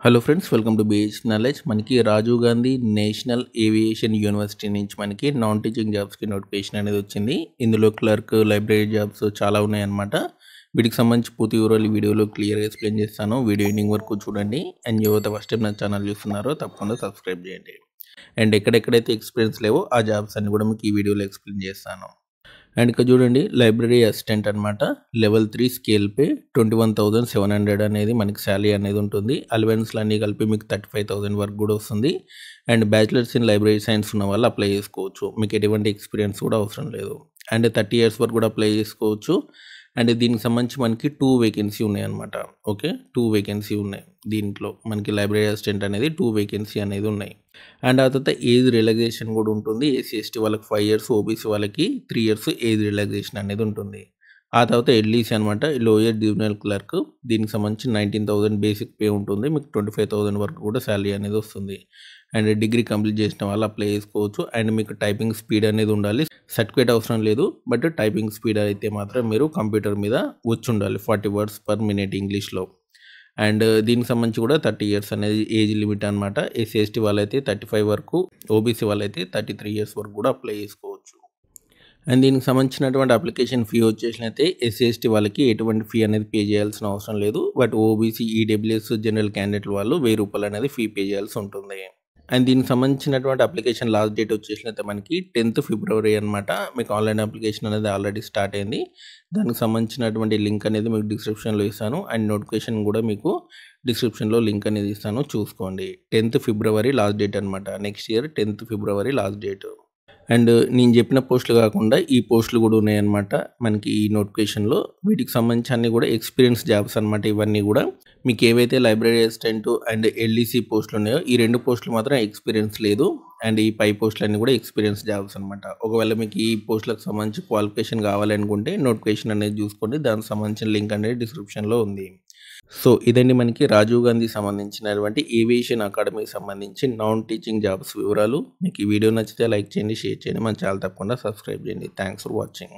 Hello friends, welcome to BH knowledge. మనకి Rajiv Gandhi national aviation university నుంచి మనకి నాన్ టీచింగ్ జాబ్స్కి నోటిఫికేషన్ అనేది వచ్చింది. ఇందులో క్లర్క్, లైబ్రరీ జాబ్స్ చాలా ఉన్నాయన్నమాట. వీటికి సంబంధించి పూర్తి వివరాలు ఈ వీడియోలో క్లియర్గా ఎక్స్ప్లెయిన్ చేస్తాను. వీడియో ఎండింగ్ వరకు చూడండి. అండ్ ఎవరైతే ఫస్ట్ టైం నా ఛానల్ చూస్తున్నారో తప్పకుండా సబ్స్క్రైబ్ చేయండి. అండ్ ఎక్కడెక్కడైతే ఎక్స్పీరియన్స్ లేవో ఆ జాబ్స్ అన్ని కూడా మీకు ఈ వీడియోలో ఎక్స్ప్లెయిన్ చేస్తాను. అండ్ ఇక్కడ చూడండి, లైబ్రరీ అసిస్టెంట్ అనమాట. లెవెల్ 3 స్కేల్ పే 21,700 అనేది మనకి శాలరీ అనేది ఉంటుంది. అలవెన్స్లు అన్నీ కలిపి మీకు 35,000 వరకు కూడా వస్తుంది. And bachelors in library science ఉన్న వాళ్ళు అప్లై చేసుకోవచ్చు. మీకు ఎటువంటి ఎక్స్పీరియన్స్ కూడా అవసరం లేదు. అండ్ 30 ఇయర్స్ వరకు కూడా అప్లై చేసుకోవచ్చు. అండ్ దీనికి సంబంధించి మనకి 2 వేకెన్సీ ఉన్నాయన్నమాట. ఓకే, 2 వేకెన్సీ ఉన్నాయి. దీంట్లో మనకి లైబ్రరీ అసిస్టెంట్ అనేది 2 వేకెన్సీ అనేది ఉన్నాయి. అండ్ ఆ తర్వాత ఏజ్ రిలాక్సేషన్ కూడా ఉంటుంది. ఎస్సీ ఎస్టీ వాళ్ళకి 5 ఇయర్స్, ఓబీసీ వాళ్ళకి 3 ఇయర్స్ ఏజ్ రిలాక్సేషన్ అనేది ఉంటుంది. ఆ తర్వాత ఎల్ఈసీ అనమాట, లోయర్ డివిజనల్ క్లర్క్. దీనికి సంబంధించి 19,000 బేసిక్ పే ఉంటుంది. మీకు 25,000 వరకు కూడా శాలరీ అనేది వస్తుంది. అండ్ డిగ్రీ కంప్లీట్ చేసిన వాళ్ళు అప్లై చేసుకోవచ్చు. అండ్ మీకు టైపింగ్ స్పీడ్ అనేది ఉండాలి. సర్టిఫికేట్ అవసరం లేదు, బట్ టైపింగ్ స్పీడ్ అయితే మాత్రం మీరు కంప్యూటర్ మీద వచ్చి ఉండాలి. 40 వర్డ్స్ పర్ మినిట్ ఇంగ్లీష్లో. అండ్ దీనికి సంబంధించి కూడా 30 ఇయర్స్ అనేది ఏజ్ లిమిట్ అనమాట. ఎస్సీ ఎస్టీ వాళ్ళైతే 35 వరకు, ఓబీసీ వాళ్ళైతే 33 ఇయర్స్ వరకు కూడా అప్లై చేసుకోవచ్చు. అండ్ దీనికి సంబంధించినటువంటి అప్లికేషన్ ఫీ వచ్చేసినైతే ఎస్సీ ఎస్టీ వాళ్ళకి ఎటువంటి ఫీ అనేది పే చేయాల్సిన అవసరం లేదు. But OBC, EWS, general candidate వాళ్ళు 1000 రూపాయలు అనేది ఫీ పే చేయాల్సి ఉంటుంది. అండ్ దీనికి సంబంధించినటువంటి అప్లికేషన్ లాస్ట్ డేట్ వచ్చేసినైతే మనకి 10th ఫిబ్రవరి అనమాట. మీకు ఆన్లైన్ అప్లికేషన్ అనేది ఆల్రెడీ స్టార్ట్ అయింది. దానికి సంబంధించినటువంటి లింక్ అనేది మీకు డిస్క్రిప్షన్లో ఇస్తాను. అండ్ నోటిఫికేషన్ కూడా మీకు డిస్క్రిప్షన్లో లింక్ అనేది ఇస్తాను, చూసుకోండి. 10th ఫిబ్రవరి లాస్ట్ డేట్ అనమాట. Next year 10th February last date. And నేను చెప్పిన పోస్టులు కాకుండా ఈ పోస్టులు కూడా ఉన్నాయన్నమాట మనకి ఈ నోటిఫికేషన్లో. వీటికి సంబంధించి అన్ని కూడా ఎక్స్పీరియన్స్ జాబ్స్ అనమాట. ఇవన్నీ కూడా మీకు ఏవైతే లైబ్రరీ అసిస్టెంట్ అండ్ ఎల్ఈసీ పోస్టులు ఉన్నాయో ఈ 2 పోస్టులు మాత్రం ఎక్స్పీరియన్స్ లేదు. అండ్ ఈ పై పోస్టులన్నీ కూడా ఎక్స్పీరియన్స్ జాబ్స్ అనమాట. ఒకవేళ మీకు ఈ పోస్టులకు సంబంధించి క్వాలిఫికేషన్ కావాలనుకుంటే నోటిఫికేషన్ అనేది చూసుకోండి. దానికి సంబంధించిన లింక్ అనేది డిస్క్రిప్షన్లో ఉంది. సో ఇదండి మనకి రాజీవ్ గాంధీ సంబంధించినటువంటి ఏవియేషన్ అకాడమీకి సంబంధించి నాన్ టీచింగ్ జాబ్స్ వివరాలు. మీకు ఈ వీడియో నచ్చితే లైక్ చేయండి, షేర్ చేయండి. మన ఛానల్ తప్పకుండా సబ్స్క్రైబ్ చేయండి. Thanks for watching.